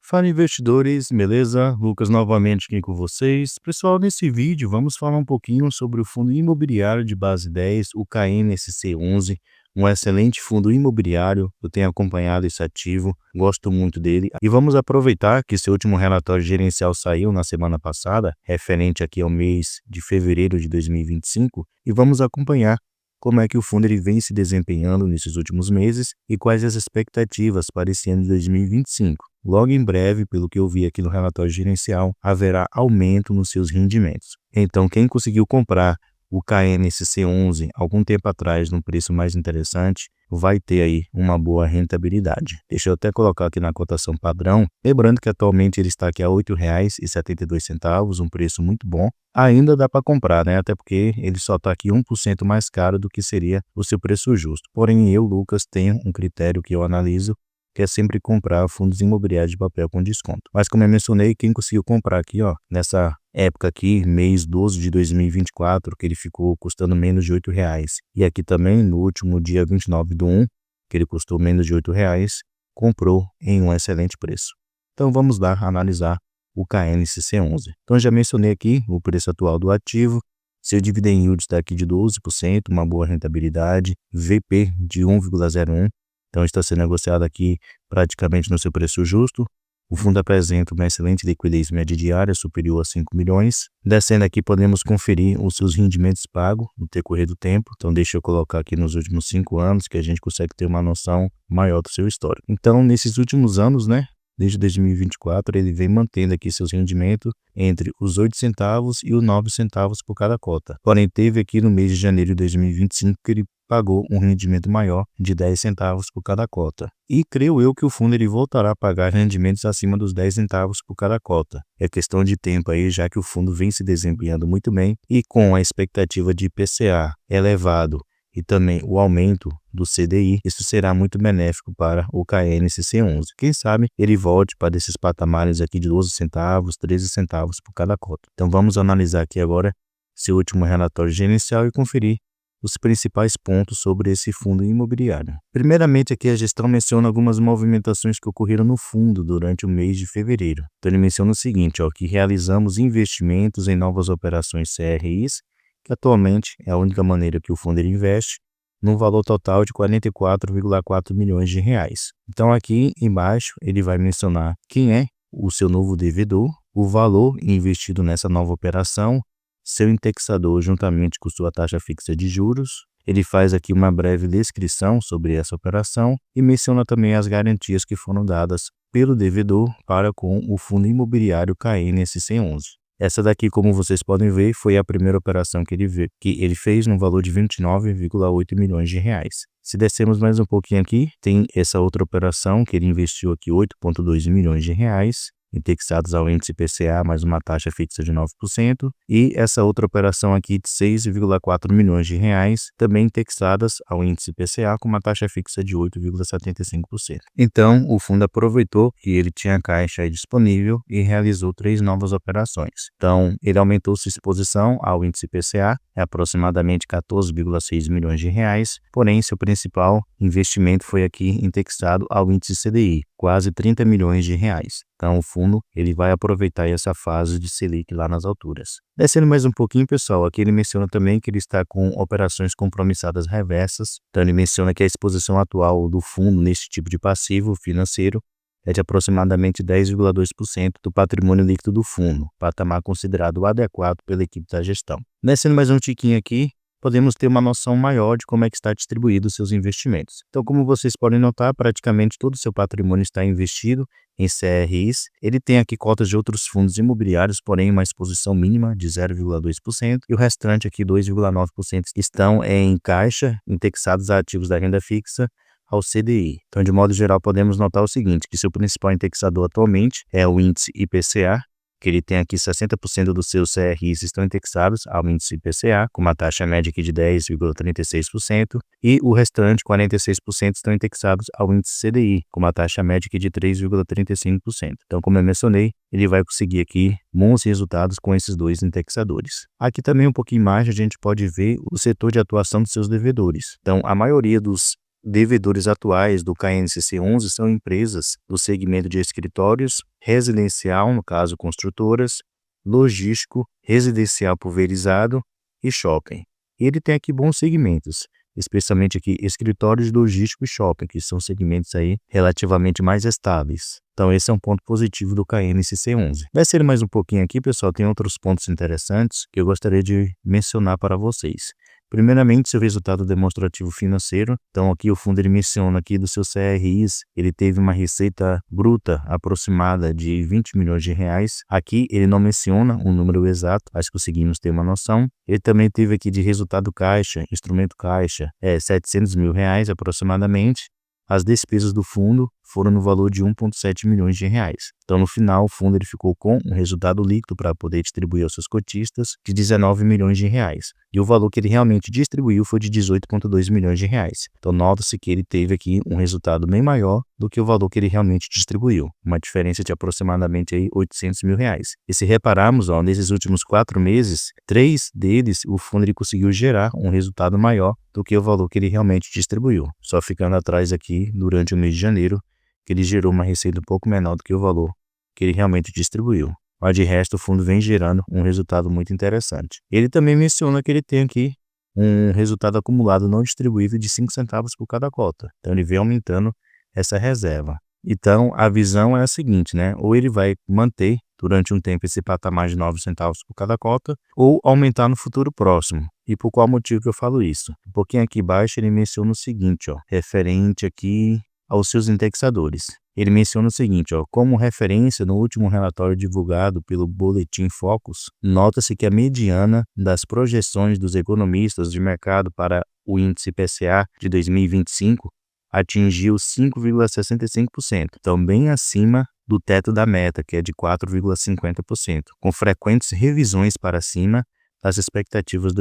Fala investidores, beleza? Lucas novamente aqui com vocês. Pessoal, nesse vídeo vamos falar um pouquinho sobre o fundo imobiliário de base 10, o KNSC11, um excelente fundo imobiliário. Eu tenho acompanhado esse ativo, gosto muito dele. E vamos aproveitar que seu último relatório gerencial saiu na semana passada, referente aqui ao mês de fevereiro de 2025, e vamos acompanhar como é que o fundo ele vem se desempenhando nesses últimos meses e quais as expectativas para esse ano de 2025. Logo em breve, pelo que eu vi aqui no relatório gerencial, haverá aumento nos seus rendimentos. Então, quem conseguiu comprar o KNSC11 algum tempo atrás num preço mais interessante, vai ter aí uma boa rentabilidade. Deixa eu até colocar aqui na cotação padrão, lembrando que atualmente ele está aqui a R$ 8,72, um preço muito bom. Ainda dá para comprar, né? Até porque ele só está aqui 1% mais caro do que seria o seu preço justo. Porém, eu, Lucas, tenho um critério que eu analiso, que é sempre comprar fundos imobiliários de papel com desconto. Mas como eu mencionei, quem conseguiu comprar aqui, ó, nessa época aqui, mês 12 de 2024, que ele ficou custando menos de R$ 8,00. E aqui também, no último dia 29/1, que ele custou menos de R$ 8,00, comprou em um excelente preço. Então vamos lá analisar o KNSC11. Então já mencionei aqui o preço atual do ativo, seu dividend yield está aqui de 12%, uma boa rentabilidade, VP de 1,01. Então está sendo negociado aqui praticamente no seu preço justo. O fundo apresenta uma excelente liquidez média diária, superior a 5 milhões. Descendo aqui podemos conferir os seus rendimentos pagos no decorrer do tempo. Então deixa eu colocar aqui nos últimos 5 anos, que a gente consegue ter uma noção maior do seu histórico. Então nesses últimos anos, né, desde 2024, ele vem mantendo aqui seus rendimentos entre os 8 centavos e os 9 centavos por cada cota. Porém, teve aqui no mês de janeiro de 2025 que ele pagou um rendimento maior de 10 centavos por cada cota. E creio eu que o fundo ele voltará a pagar rendimentos acima dos 10 centavos por cada cota. É questão de tempo aí, já que o fundo vem se desempenhando muito bem e com a expectativa de IPCA elevado e também o aumento do CDI, isso será muito benéfico para o KNSC11. Quem sabe ele volte para esses patamares aqui de 12 centavos, 13 centavos por cada cota. Então vamos analisar aqui agora seu último relatório gerencial e conferir os principais pontos sobre esse fundo imobiliário. Primeiramente, aqui a gestão menciona algumas movimentações que ocorreram no fundo durante o mês de fevereiro. Então ele menciona o seguinte, ó, que realizamos investimentos em novas operações CRIs, que atualmente é a única maneira que o fundo ele investe, num valor total de 44,4 milhões de reais. Então aqui embaixo ele vai mencionar quem é o seu novo devedor, o valor investido nessa nova operação, seu indexador juntamente com sua taxa fixa de juros. Ele faz aqui uma breve descrição sobre essa operação e menciona também as garantias que foram dadas pelo devedor para com o fundo imobiliário KNSC11. Essa daqui, como vocês podem ver, foi a primeira operação que ele fez no valor de 29,8 milhões de reais. Se descermos mais um pouquinho aqui, tem essa outra operação que ele investiu aqui 8,2 milhões de reais, indexados ao índice IPCA mais uma taxa fixa de 9%, e essa outra operação aqui de 6,4 milhões de reais, também indexadas ao índice IPCA com uma taxa fixa de 8,75%. Então, o fundo aproveitou que ele tinha caixa aí disponível e realizou 3 novas operações. Então, ele aumentou sua exposição ao índice IPCA, é aproximadamente 14,6 milhões de reais, porém seu principal investimento foi aqui indexado ao índice CDI, quase 30 milhões de reais. Então o fundo ele vai aproveitar essa fase de Selic lá nas alturas. Descendo mais um pouquinho, pessoal, aqui ele menciona também que ele está com operações compromissadas reversas. Então ele menciona que a exposição atual do fundo nesse tipo de passivo financeiro é de aproximadamente 10,2% do patrimônio líquido do fundo, patamar considerado adequado pela equipe da gestão. Descendo mais um tiquinho aqui, podemos ter uma noção maior de como é que está distribuído os seus investimentos. Então, como vocês podem notar, praticamente todo o seu patrimônio está investido em CRIs. Ele tem aqui cotas de outros fundos imobiliários, porém uma exposição mínima de 0,2%, e o restante aqui 2,9% estão em caixa, indexados a ativos da renda fixa, ao CDI. Então, de modo geral, podemos notar o seguinte, que seu principal indexador atualmente é o índice IPCA, que ele tem aqui 60% dos seus CRIs estão indexados ao índice IPCA, com uma taxa média aqui de 10,36%, e o restante, 46%, estão indexados ao índice CDI, com uma taxa média aqui de 3,35%. Então, como eu mencionei, ele vai conseguir aqui bons resultados com esses dois indexadores. Aqui também um pouquinho mais a gente pode ver o setor de atuação dos seus devedores. Então, a maioria dos devedores atuais do KNCC11 são empresas do segmento de escritórios, residencial, no caso construtoras, logístico, residencial pulverizado e shopping. Ele tem aqui bons segmentos, especialmente aqui escritórios, logístico e shopping, que são segmentos aí relativamente mais estáveis. Então esse é um ponto positivo do KNCC11. Vai ser mais um pouquinho aqui, pessoal, tem outros pontos interessantes que eu gostaria de mencionar para vocês. Primeiramente, seu resultado demonstrativo financeiro. Então aqui o fundo ele menciona aqui dos seus CRIs, ele teve uma receita bruta aproximada de 20 milhões de reais. Aqui ele não menciona um número exato, mas conseguimos ter uma noção. Ele também teve aqui de resultado caixa, instrumento caixa, 700 mil reais aproximadamente. As despesas do fundo foram no valor de 1,7 milhões de reais. Então, no final, o fundo ele ficou com um resultado líquido para poder distribuir aos seus cotistas de 19 milhões de reais. E o valor que ele realmente distribuiu foi de 18,2 milhões de reais. Então, nota-se que ele teve aqui um resultado bem maior do que o valor que ele realmente distribuiu. Uma diferença de aproximadamente aí 800 mil reais. E se repararmos, nesses últimos 4 meses, 3 deles, o fundo ele conseguiu gerar um resultado maior do que o valor que ele realmente distribuiu. Só ficando atrás aqui, durante o mês de janeiro, que ele gerou uma receita um pouco menor do que o valor que ele realmente distribuiu. Mas de resto, o fundo vem gerando um resultado muito interessante. Ele também menciona que ele tem aqui um resultado acumulado não distribuído de 5 centavos por cada cota. Então ele vem aumentando essa reserva. Então a visão é a seguinte, né? Ou ele vai manter durante um tempo esse patamar de 9 centavos por cada cota, ou aumentar no futuro próximo. E por qual motivo que eu falo isso? Um pouquinho aqui embaixo ele menciona o seguinte, referente aqui aos seus indexadores. Ele menciona o seguinte, como referência no último relatório divulgado pelo Boletim Focus, nota-se que a mediana das projeções dos economistas de mercado para o índice IPCA de 2025 atingiu 5,65%, então bem acima do teto da meta, que é de 4,50%, com frequentes revisões para cima nas expectativas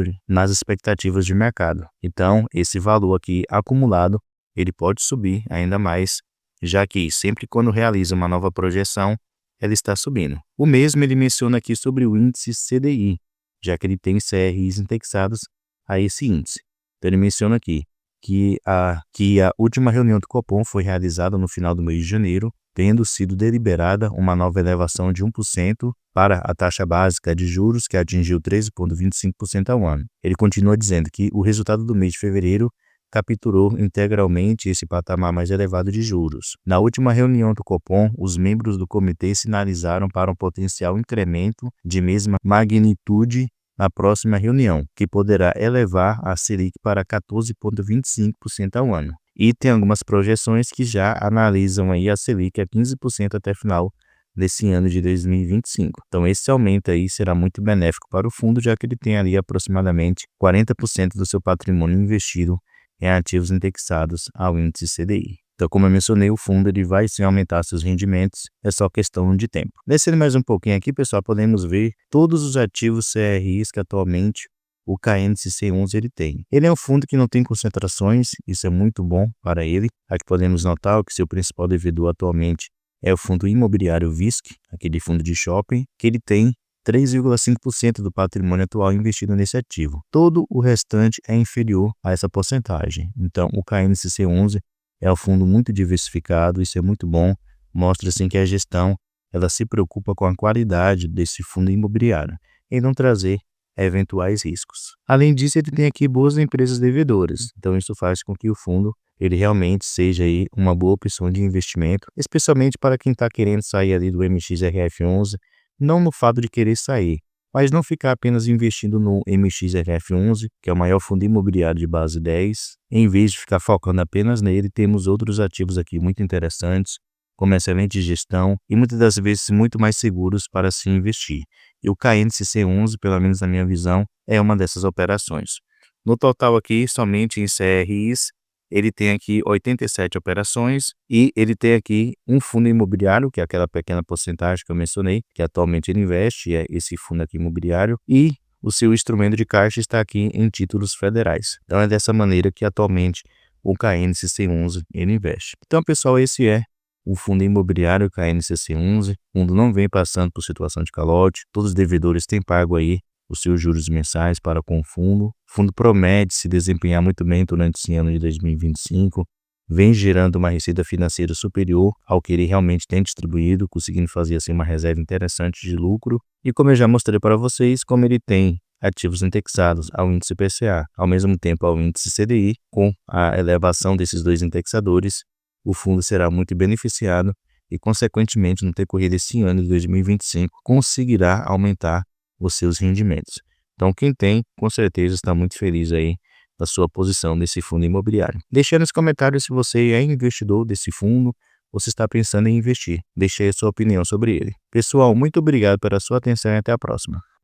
de mercado. Então, esse valor aqui acumulado, ele pode subir ainda mais, já que sempre quando realiza uma nova projeção, ela está subindo. O mesmo ele menciona aqui sobre o índice CDI, já que ele tem CRIs indexados a esse índice. Então ele menciona aqui que a última reunião do Copom foi realizada no final do mês de janeiro, tendo sido deliberada uma nova elevação de 1% para a taxa básica de juros, que atingiu 13,25% ao ano. Ele continua dizendo que o resultado do mês de fevereiro capturou integralmente esse patamar mais elevado de juros. Na última reunião do Copom, os membros do comitê sinalizaram para um potencial incremento de mesma magnitude na próxima reunião, que poderá elevar a Selic para 14,25% ao ano. E tem algumas projeções que já analisam aí a Selic a 15% até final desse ano de 2025. Então esse aumento aí será muito benéfico para o fundo, já que ele tem ali aproximadamente 40% do seu patrimônio investido em ativos indexados ao índice CDI. Então, como eu mencionei, o fundo ele vai sim aumentar seus rendimentos, é só questão de tempo. Descendo mais um pouquinho aqui, pessoal, podemos ver todos os ativos CRIs que atualmente o KNCC11 ele tem. Ele é um fundo que não tem concentrações, isso é muito bom para ele. Aqui podemos notar que seu principal devedor atualmente é o fundo imobiliário VISC, aquele fundo de shopping, que ele tem 3,5% do patrimônio atual investido nesse ativo. Todo o restante é inferior a essa porcentagem. Então, o KNCC11 é um fundo muito diversificado, isso é muito bom. Mostra assim que a gestão ela se preocupa com a qualidade desse fundo imobiliário e não trazer eventuais riscos. Além disso, ele tem aqui boas empresas devedoras. Então, isso faz com que o fundo ele realmente seja aí uma boa opção de investimento, especialmente para quem está querendo sair ali do MXRF11, não no fato de querer sair, mas não ficar apenas investindo no MXRF11, que é o maior fundo imobiliário de base 10. Em vez de ficar focando apenas nele, temos outros ativos aqui muito interessantes, com uma excelente gestão e muitas das vezes muito mais seguros para se investir. E o KNCC11, pelo menos na minha visão, é uma dessas operações. No total aqui, somente em CRIs, ele tem aqui 87 operações e ele tem aqui um fundo imobiliário, que é aquela pequena porcentagem que eu mencionei, que atualmente ele investe, é esse fundo aqui imobiliário, e o seu instrumento de caixa está aqui em títulos federais. Então é dessa maneira que atualmente o KNCC11 ele investe. Então, pessoal, esse é o fundo imobiliário KNCC11. O fundo não vem passando por situação de calote, todos os devedores têm pago aí os seus juros mensais para com o fundo. O fundo promete se desempenhar muito bem durante esse ano de 2025. vem gerando uma receita financeira superior ao que ele realmente tem distribuído, conseguindo fazer assim uma reserva interessante de lucro. E como eu já mostrei para vocês, como ele tem ativos indexados ao índice IPCA, ao mesmo tempo ao índice CDI, com a elevação desses dois indexadores, o fundo será muito beneficiado e, consequentemente, no decorrer desse ano de 2025, conseguirá aumentar os seus rendimentos. Então, quem tem, com certeza, está muito feliz aí da sua posição nesse fundo imobiliário. Deixe aí nos comentários se você é investidor desse fundo ou se está pensando em investir. Deixe aí a sua opinião sobre ele. Pessoal, muito obrigado pela sua atenção e até a próxima.